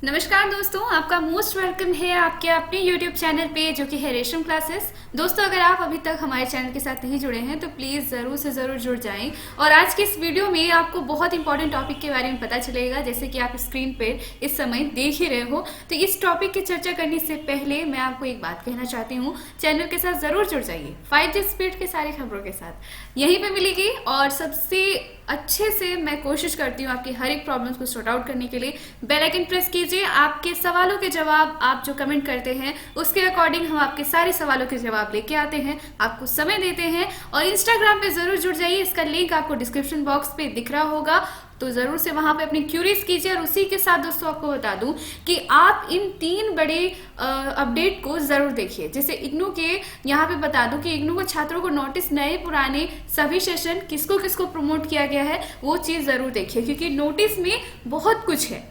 नमस्कार दोस्तों, आपका मोस्ट वेलकम है आपके अपने YouTube चैनल पे जो कि है रेशम क्लासेस। दोस्तों, अगर आप अभी तक हमारे चैनल के साथ नहीं जुड़े हैं तो प्लीज़ ज़रूर से ज़रूर जुड़ जाएं। और आज के इस वीडियो में आपको बहुत इंपॉर्टेंट टॉपिक के बारे में पता चलेगा, जैसे कि आप स्क्रीन पे इस समय देख ही रहे हो। तो इस टॉपिक की चर्चा करने से पहले मैं आपको एक बात कहना चाहती हूँ, चैनल के साथ ज़रूर जुड़ जाइए। 5G स्पीड के सारी खबरों के साथ यहीं पर मिलेगी और सबसे अच्छे से मैं कोशिश करती हूँ आपकी हर एक प्रॉब्लम्स को सॉर्ट आउट करने के लिए। बेल आइकन प्रेस कीजिए। आपके सवालों के जवाब आप जो कमेंट करते हैं उसके अकॉर्डिंग हम आपके सारे सवालों के जवाब लेके आते हैं, आपको समय देते हैं। और इंस्टाग्राम पे जरूर जुड़ जाइए, इसका लिंक आपको डिस्क्रिप्शन बॉक्स पे दिख रहा होगा, तो जरूर से वहां पे अपनी क्यूरीज कीजिए। और उसी के साथ दोस्तों आपको बता दूं कि आप इन 3 बड़े अपडेट को जरूर देखिए। जैसे इग्नू के यहाँ पे बता दूं कि इग्नू को छात्रों को नोटिस नए पुराने सभी सेशन किसको किसको प्रमोट किया गया है वो चीज जरूर देखिए, क्योंकि नोटिस में बहुत कुछ है।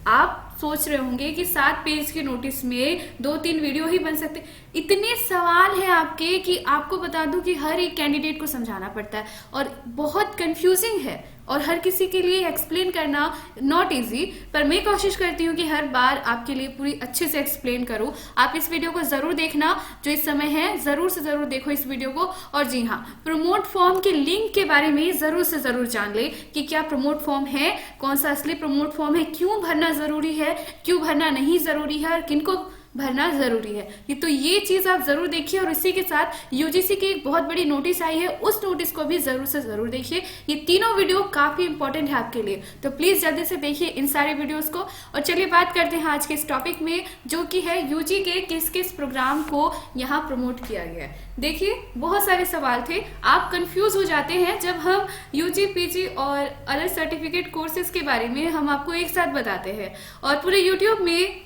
आप सोच रहे होंगे कि 7 पेज के नोटिस में 2-3 वीडियो ही बन सकते। इतने सवाल हैं आपके कि आपको बता दूं कि हर एक कैंडिडेट को समझाना पड़ता है और बहुत कंफ्यूजिंग है और हर किसी के लिए एक्सप्लेन करना नॉट इजी। पर मैं कोशिश करती हूँ कि हर बार आपके लिए पूरी अच्छे से एक्सप्लेन करूँ। आप इस वीडियो को जरूर देखना, जो इस समय है जरूर से जरूर देखो इस वीडियो को। और जी हाँ, प्रमोट फॉर्म के लिंक के बारे में जरूर से जरूर जान ले कि क्या प्रमोट फॉर्म है, कौन सा असली प्रमोट फॉर्म है, क्यों भरना जरूरी है, क्यों भरना नहीं जरूरी है और किनको भरना जरूरी है। तो ये चीज आप जरूर देखिए। और इसी के साथ यूजीसी की एक बहुत बड़ी नोटिस आई है, उस नोटिस को भी जरूर से जरूर देखिए। ये तीनों वीडियो काफी इंपॉर्टेंट है आपके लिए, तो प्लीज जल्दी से देखिए इन सारे वीडियोस को। और चलिए बात करते हैं आज के इस टॉपिक में, जो कि है यूजी के किस किस प्रोग्राम को यहाँ प्रमोट किया गया है। देखिए, बहुत सारे सवाल थे, आप कंफ्यूज हो जाते हैं जब हम यूजी, पीजी और अदर सर्टिफिकेट कोर्सेज के बारे में हम आपको एक साथ बताते हैं। और पूरे यूट्यूब में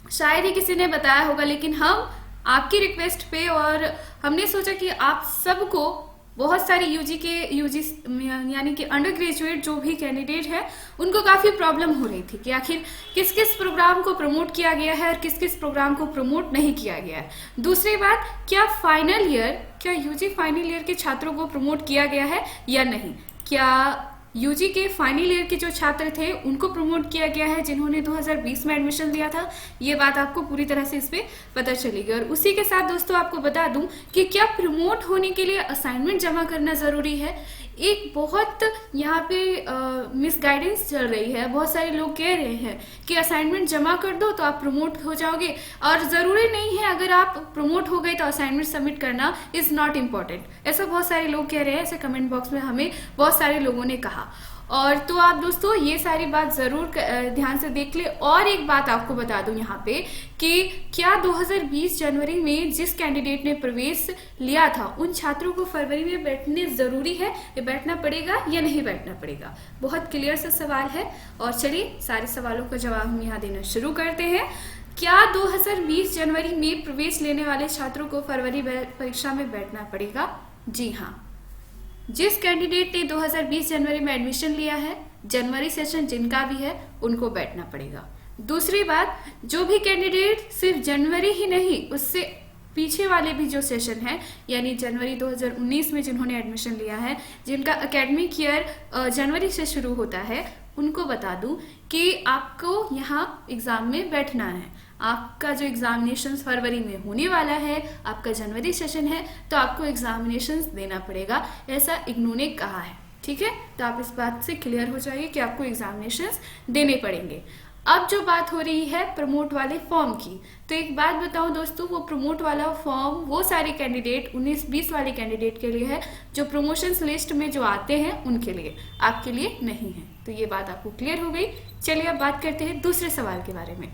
शायद ही किसी ने बताया होगा, लेकिन हम आपकी रिक्वेस्ट पे और हमने सोचा कि आप सबको बहुत सारे यूजी यानी कि अंडर ग्रेजुएट जो भी कैंडिडेट है उनको काफ़ी प्रॉब्लम हो रही थी कि आखिर किस किस प्रोग्राम को प्रमोट किया गया है और किस किस प्रोग्राम को प्रमोट नहीं किया गया है। दूसरी बात, क्या यूजी फाइनल ईयर के छात्रों को प्रमोट किया गया है या नहीं, क्या यूजी के फाइनल ईयर के जो छात्र थे उनको प्रमोट किया गया है जिन्होंने 2020 में एडमिशन लिया था। ये बात आपको पूरी तरह से इस पे पता चलेगी। और उसी के साथ दोस्तों आपको बता दूं कि क्या प्रमोट होने के लिए असाइनमेंट जमा करना जरूरी है। एक बहुत यहाँ पे मिसगाइडेंस चल रही है, बहुत सारे लोग कह रहे हैं कि असाइनमेंट जमा कर दो तो आप प्रमोट हो जाओगे, और ज़रूरी नहीं है अगर आप प्रमोट हो गए तो असाइनमेंट सबमिट करना इज़ नॉट इम्पॉर्टेंट। ऐसा बहुत सारे लोग कह रहे हैं, ऐसे कमेंट बॉक्स में हमें बहुत सारे लोगों ने कहा। और तो आप दोस्तों ये सारी बात ज़रूर ध्यान से देख ले। और एक बात आपको बता दूं यहाँ पे कि क्या 2020 जनवरी में जिस कैंडिडेट ने प्रवेश लिया था उन छात्रों को फरवरी में बैठने ज़रूरी है, ये बैठना पड़ेगा या नहीं बैठना पड़ेगा। बहुत क्लियर सा सवाल है। और चलिए सारे सवालों का जवाब हम यहाँ देना शुरू करते हैं। क्या 2020 जनवरी में प्रवेश लेने वाले छात्रों को फरवरी परीक्षा में बैठना पड़ेगा? जी हाँ, जिस कैंडिडेट ने 2020 जनवरी में एडमिशन लिया है, जनवरी सेशन जिनका भी है उनको बैठना पड़ेगा। दूसरी बात, जो भी कैंडिडेट सिर्फ जनवरी ही नहीं उससे पीछे वाले भी जो सेशन है, यानी जनवरी 2019 में जिन्होंने एडमिशन लिया है, जिनका एकेडमिक ईयर जनवरी से शुरू होता है, उनको बता दूं कि आपको यहाँ एग्जाम में बैठना है। आपका जो एग्जामिनेशंस फरवरी में होने वाला है, आपका जनवरी सेशन है, तो आपको एग्जामिनेशंस देना पड़ेगा, ऐसा इग्नू ने कहा है। ठीक है, तो आप इस बात से क्लियर हो जाइए कि आपको एग्जामिनेशंस देने पड़ेंगे। अब जो बात हो रही है प्रमोट वाले फॉर्म की, तो एक बात बताऊं दोस्तों, वो प्रमोट वाला फॉर्म वो सारे कैंडिडेट 19-20 वाले कैंडिडेट के लिए है जो प्रमोशंस लिस्ट में जो आते हैं उनके लिए, आपके लिए नहीं है। तो ये बात आपको क्लियर हो गई। चलिए अब बात करते हैं दूसरे सवाल के बारे में।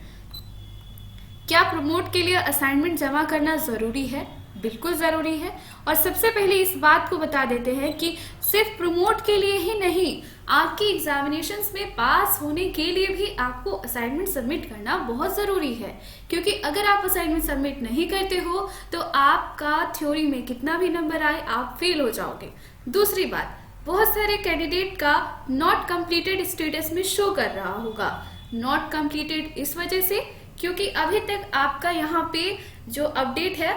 क्या प्रमोट के लिए असाइनमेंट जमा करना जरूरी है? बिल्कुल जरूरी है। और सबसे पहले इस बात को बता देते हैं कि सिर्फ प्रमोट के लिए ही नहीं, आपकी एग्जामिनेशंस में पास होने के लिए भी आपको असाइनमेंट सबमिट करना बहुत जरूरी है। क्योंकि अगर आप असाइनमेंट सबमिट नहीं करते हो तो आपका थ्योरी में कितना भी नंबर आए आप फेल हो जाओगे। दूसरी बात, बहुत सारे कैंडिडेट का नॉट कंप्लीटेड स्टेटस में शो कर रहा होगा। नॉट कंप्लीटेड इस वजह से क्योंकि अभी तक आपका यहाँ पे जो अपडेट है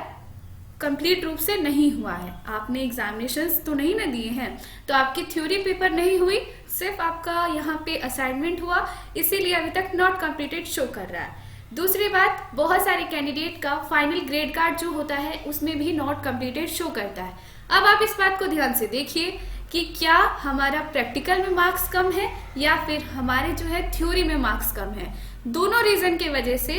कंप्लीट रूप से नहीं हुआ है। आपने एग्जामिनेशंस तो नहीं ना दिए हैं, तो आपकी थ्योरी पेपर नहीं हुई, सिर्फ आपका यहाँ पे असाइनमेंट हुआ, इसीलिए अभी तक नॉट कंप्लीटेड शो कर रहा है। दूसरी बात, बहुत सारे कैंडिडेट का फाइनल ग्रेड कार्ड जो होता है उसमें भी नॉट कंप्लीटेड शो करता है। अब आप इस बात को ध्यान से देखिए कि क्या हमारा प्रैक्टिकल में मार्क्स कम है या फिर हमारे जो है थ्योरी में मार्क्स कम है। दोनों रीजन की वजह से,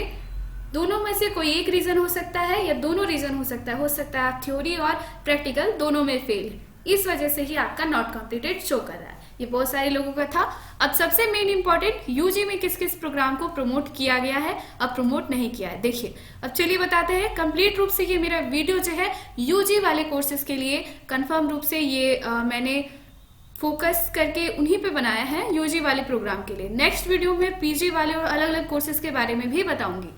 दोनों में से कोई एक रीजन हो सकता है या दोनों रीजन हो सकता है आप थ्योरी और प्रैक्टिकल दोनों में फेल, इस वजह से ही आपका नॉट कंप्लीटेड शो कर रहा है। ये बहुत सारे लोगों का था। अब सबसे मेन इंपॉर्टेंट, यूजी में किस किस प्रोग्राम को प्रमोट किया गया है, अब प्रमोट नहीं किया है। देखिए, अब चलिए बताते हैं कंप्लीट रूप से। ये मेरा वीडियो जो है यूजी वाले कोर्सेज के लिए कंफर्म रूप से ये मैंने फोकस करके उन्हीं पे बनाया है, यूजी वाले प्रोग्राम के लिए। नेक्स्ट वीडियो में पीजी वाले और अलग अलग कोर्सेज के बारे में भी बताऊंगी।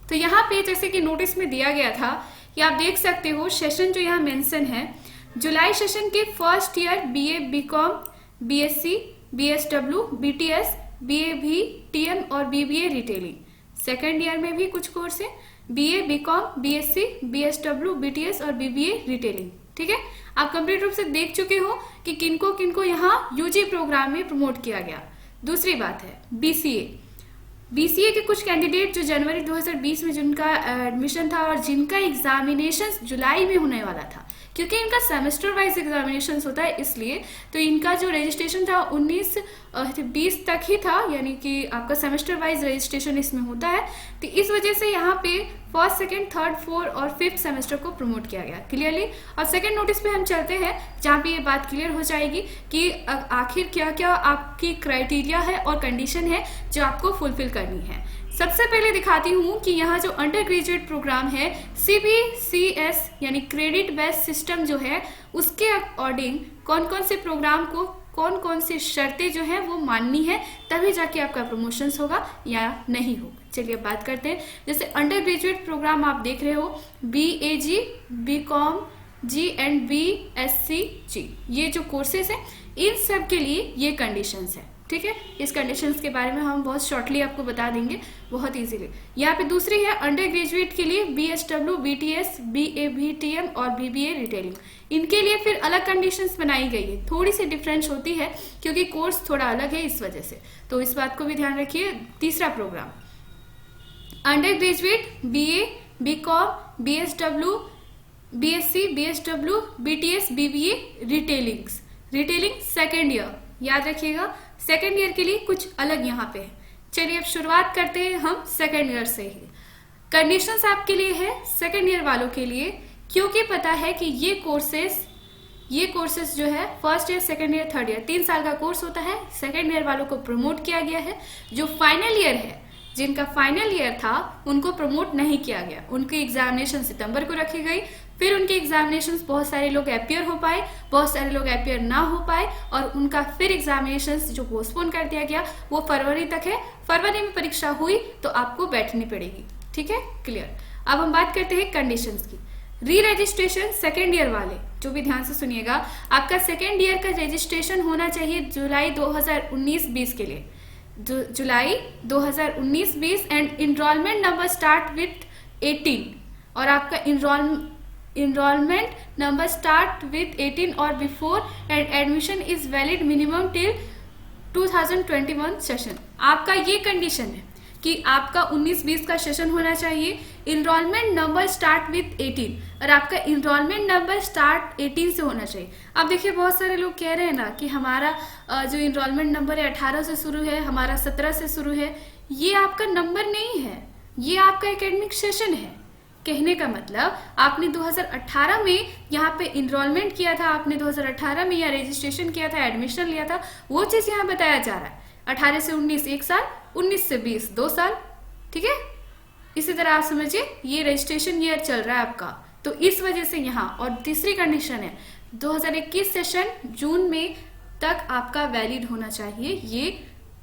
तो यहाँ पे जैसे कि नोटिस में दिया गया था कि आप देख सकते हो सेशन जो यहाँ मेंशन है, जुलाई सेशन के first year BA, BCom, BSc, BSW, BTS, BA TM और बीबीए रिटेलिंग। सेकेंड ईयर में भी कुछ कोर्स है, BA, BCom, BSc, BSW, BTS और बीबीए रिटेलिंग। ठीक है, आप कंप्लीट रूप से देख चुके हो कि किनको किनको यहाँ यूजी प्रोग्राम में प्रमोट किया गया। दूसरी बात है बीसीए के कुछ कैंडिडेट जो जनवरी 2020 में जिनका एडमिशन था और जिनका एग्जामिनेशन जुलाई में होने वाला था, क्योंकि इनका सेमेस्टर वाइज एग्जामिनेशन होता है इसलिए, तो इनका जो रजिस्ट्रेशन था 19-20 तक ही था, यानी कि आपका सेमेस्टर वाइज रजिस्ट्रेशन इसमें होता है। तो इस वजह से यहाँ पे फर्स्ट, सेकंड, थर्ड, फोर्थ और फिफ्थ सेमेस्टर को प्रमोट किया गया क्लियरली। और सेकंड नोटिस पे हम चलते हैं जहाँ पे ये बात क्लियर हो जाएगी कि आखिर क्या क्या आपकी क्राइटेरिया है और कंडीशन है जो आपको फुलफिल करनी है। सबसे पहले दिखाती हूँ कि यहाँ जो अंडर ग्रेजुएट प्रोग्राम है CBCS यानी क्रेडिट बेस्ड सिस्टम जो है, उसके अकॉर्डिंग कौन कौन से प्रोग्राम को कौन कौन सी शर्तें जो है वो माननी है, तभी जाके आपका प्रमोशंस होगा या नहीं होगा। चलिए बात करते हैं। जैसे अंडर ग्रेजुएट प्रोग्राम आप देख रहे हो, BAG, BCom, G and BSc, ये जो कोर्सेज है इन सब के लिए ये कंडीशंस है। ठीक है, इस कंडीशंस के बारे में हम बहुत शॉर्टली आपको बता देंगे बहुत इजीली। यहाँ पे दूसरी है अंडर ग्रेजुएट के लिए BSW, BTS, BABTM और BBA रिटेलिंग। इनके लिए फिर अलग कंडीशंस बनाई गई है, थोड़ी सी डिफरेंस होती है क्योंकि कोर्स थोड़ा अलग है इस वजह से, तो इस बात को भी ध्यान रखिए। तीसरा programme undergraduate BA, BCom, BSW, BSc, BSW, BTS, BBA retailing second year, याद रखिएगा सेकेंड ईयर के लिए कुछ अलग यहाँ पे है। चलिए अब शुरुआत करते हैं हम सेकेंड ईयर से ही। कंडीशंस आपके लिए है सेकेंड ईयर वालों के लिए, क्योंकि पता है कि ये कोर्सेस जो है first year, second year, third year 3 साल का कोर्स होता है। सेकेंड ईयर वालों को प्रमोट किया गया है। जो फाइनल ईयर है, जिनका फाइनल ईयर था, उनको प्रमोट नहीं किया गया। उनकी एग्जामिनेशन सितंबर को रखी गई, फिर उनके एग्जामिनेशंस बहुत सारे लोग अपियर हो पाए, बहुत सारे लोग अपियर ना हो पाए और उनका फिर एग्जामिनेशंस जो पोस्टपोन कर दिया गया वो फरवरी तक है। फरवरी में परीक्षा हुई तो आपको बैठनी पड़ेगी। ठीक है, क्लियर। अब हम बात करते हैं कंडीशंस की। री रजिस्ट्रेशन सेकेंड ईयर वाले जो भी ध्यान से सुनिएगा, आपका सेकेंड ईयर का रजिस्ट्रेशन होना चाहिए जुलाई 2019-20 के लिए, जुलाई 2019-20 and enrolment number start with 18 और आपका enrollment number start with 18 or before and admission is valid minimum till 2021 session. आपका ये कंडीशन है कि आपका 19-20 का सेशन होना चाहिए, इनरोलमेंट नंबर स्टार्ट विथ 18 और आपका इनरोलमेंट नंबर स्टार्ट 18 से होना चाहिए। अब देखिए बहुत सारे लोग कह रहे हैं ना कि हमारा जो इनरोलमेंट नंबर है 18 से शुरू है, हमारा 17 से शुरू है। ये आपका नंबर नहीं है, ये आपका एकेडमिक सेशन है। कहने का मतलब आपने 2018 में यहाँ पे इनरोलमेंट किया था, आपने 2018 में यहाँ रजिस्ट्रेशन किया था, एडमिशन लिया था, वो चीज यहाँ बताया जा रहा है। 18 से 19 1 साल, 19 से 20 2 साल। ठीक है, इसी तरह आप समझिए ये रजिस्ट्रेशन ईयर चल रहा है आपका, तो इस वजह से यहाँ। और तीसरी कंडीशन है 2021 सेशन जून में तक आपका वैलिड होना चाहिए। ये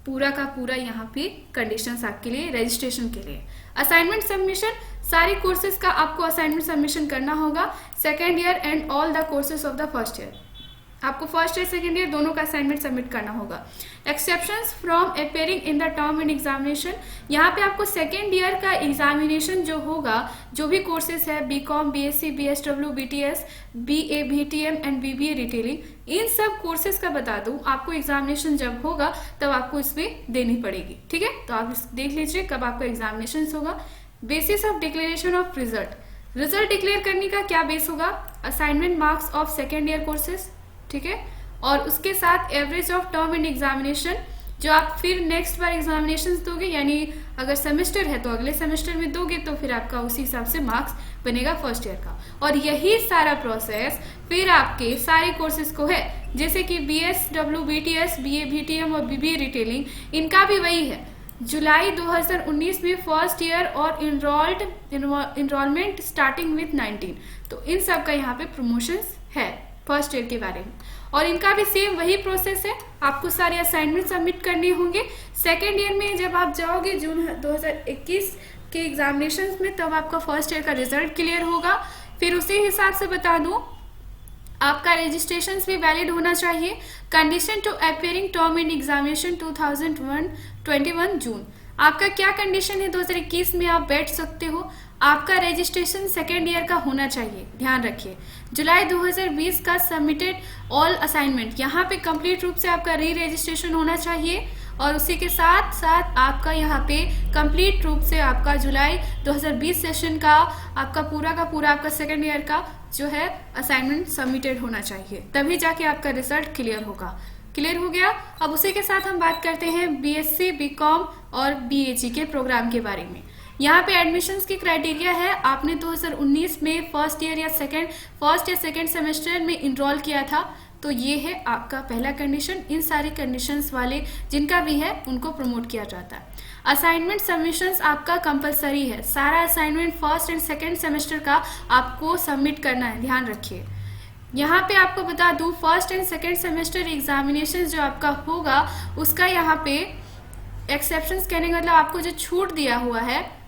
पूरा का पूरा यहाँ पे कंडीशंस आपके लिए रजिस्ट्रेशन के लिए। असाइनमेंट सबमिशन, सारे कोर्सेज का आपको असाइनमेंट सबमिशन करना होगा second year and all the courses of the first year. आपको फर्स्ट ईयर सेकेंड ईयर दोनों का असाइनमेंट सबमिट करना होगा। Exceptions from appearing in the term end examination, यहाँ पे आपको सेकेंड ईयर का एग्जामिनेशन जो होगा, जो भी कोर्सेज है BCom, BSc, BSW, BTS, BA, BTM and BBA retailing, इन सब कोर्सेज का बता दूं, आपको एग्जामिनेशन जब होगा तब आपको इसमें देनी पड़ेगी। ठीक है, तो आप देख लीजिए कब आपका एग्जामिनेशन होगा। Basis of declaration of result, result declare करने का क्या बेस होगा? Assignment marks of second year courses, ठीक है, और उसके साथ average of term end examination, जो आप फिर नेक्स्ट बार एग्जामिनेशन दोगे, यानी अगर सेमेस्टर है तो अगले सेमेस्टर में दोगे तो फिर आपका उसी हिसाब से मार्क्स बनेगा फर्स्ट ईयर का। और यही सारा प्रोसेस फिर आपके सारे कोर्सेज को है, जैसे कि बीएसडब्ल्यू, बीटीएस, बीए, बीटीएम और बीबीए रिटेलिंग, इनका भी वही है। जुलाई 2019 में फर्स्ट ईयर और इनरोलमेंट स्टार्टिंग विथ 19, तो इन सब का यहाँ पे प्रमोशंस है फर्स्ट ईयर के बारे में। और इनका भी सेम वही प्रोसेस है, आपको सारे असाइनमेंट सबमिट करने होंगे। सेकेंड ईयर में जब आप जाओगे जून 2021 के एग्जामिनेशन में, तब आपका फर्स्ट ईयर का रिजल्ट क्लियर होगा। फिर उसी हिसाब से बता दूं, आपका रजिस्ट्रेशन भी वैलिड होना चाहिए। Condition to appearing term end examination 2021 जून, आपका क्या कंडीशन है? 2021 में आप बैठ सकते हो, आपका रजिस्ट्रेशन सेकेंड ईयर का होना चाहिए, ध्यान रखिए। जुलाई 2020 का सबमिटेड ऑल असाइनमेंट, यहाँ पे कंप्लीट रूप से आपका री रजिस्ट्रेशन होना चाहिए। और उसी के साथ साथ आपका यहाँ पे कंप्लीट रूप से आपका जुलाई 2020 सेशन का पूरा आपका सेकेंड ईयर का जो है असाइनमेंट सबमिटेड होना चाहिए, तभी जाके आपका रिजल्ट क्लियर होगा। क्लियर हो गया। अब उसी के साथ हम बात करते हैं बीएससी, बीकॉम और बीएजी के प्रोग्राम के बारे में। यहाँ पे एडमिशन्स की क्राइटेरिया है, आपने 2019 में फर्स्ट या सेकेंड सेमेस्टर में इनरोल किया था, तो ये है आपका पहला कंडीशन। इन सारी कंडीशंस वाले जिनका भी है उनको प्रमोट किया जाता है। असाइनमेंट सबमिशंस आपका कंपलसरी है, सारा assignment first and second semester का आपको सबमिट करना है, ध्यान रखिए। यहाँ पे आपको बता दूं, first and second semester examination जो आपका होगा उसका यहाँ पे एक्सेप्शंस कहने का मतलब आपको जो छूट दिया हुआ है,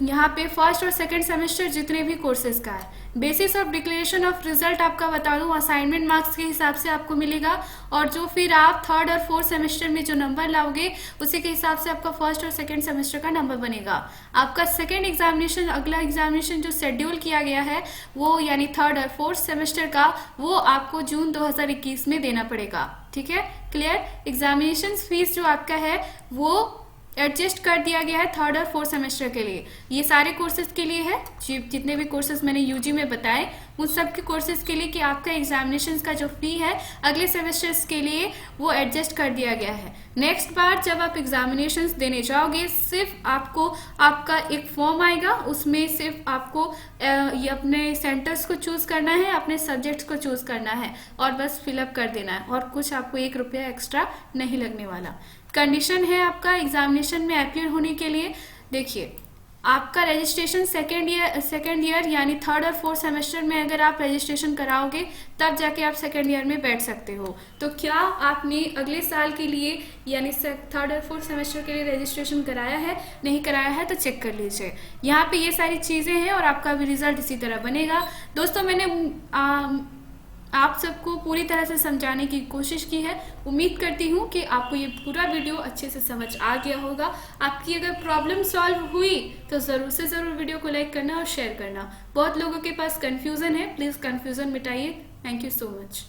यहाँ पे फर्स्ट और सेकंड सेमेस्टर जितने भी कोर्सेज का है। Basis of declaration of result आपका बता दूं, असाइनमेंट मार्क्स के हिसाब से आपको मिलेगा, और जो फिर आप थर्ड और फोर्थ सेमेस्टर में जो नंबर लाओगे उसी के हिसाब से आपका फर्स्ट और सेकंड सेमेस्टर का नंबर बनेगा। आपका सेकंड एग्जामिनेशन, अगला एग्जामिनेशन जो शेड्यूल किया गया है वो यानी थर्ड और फोर्थ सेमेस्टर का, वो आपको जून 2021 में देना पड़ेगा। ठीक है, क्लियर। एग्जामिनेशन फीस जो आपका है वो एडजस्ट कर दिया गया है थर्ड और फोर्थ सेमेस्टर के लिए। ये सारे कोर्सेज के लिए है, जितने भी कोर्सेज मैंने यूजी में बताए उन सब के कोर्सेज के लिए, कि आपका एग्जामिनेशन का जो फी है अगले सेमेस्टर्स के लिए वो एडजस्ट कर दिया गया है। नेक्स्ट बार जब आप एग्जामिनेशन देने जाओगे, सिर्फ आपको आपका एक फॉर्म आएगा, उसमें सिर्फ आपको ये अपने सेंटर्स को चूज करना है, अपने सब्जेक्ट्स को चूज करना है और बस फिलअप कर देना है, और कुछ आपको 1 रुपया एक्स्ट्रा नहीं लगने वाला। कंडीशन है आपका एग्जामिनेशन में अपीयर होने के लिए, देखिए आपका रजिस्ट्रेशन सेकेंड ईयर यानी थर्ड और फोर्थ सेमेस्टर में अगर आप रजिस्ट्रेशन कराओगे तब जाके आप सेकेंड ईयर में बैठ सकते हो। तो क्या आपने अगले साल के लिए यानी थर्ड और फोर्थ सेमेस्टर के लिए रजिस्ट्रेशन कराया है? नहीं कराया है तो चेक कर लीजिए। यहाँ पे ये सारी चीज़ें हैं और आपका भी रिजल्ट इसी तरह बनेगा। दोस्तों, मैंने आप सबको पूरी तरह से समझाने की कोशिश की है। उम्मीद करती हूँ कि आपको ये पूरा वीडियो अच्छे से समझ आ गया होगा। आपकी अगर प्रॉब्लम सॉल्व हुई तो ज़रूर से ज़रूर वीडियो को लाइक करना और शेयर करना। बहुत लोगों के पास कन्फ्यूज़न है, प्लीज़ कन्फ्यूज़न मिटाइए। Thank you so much.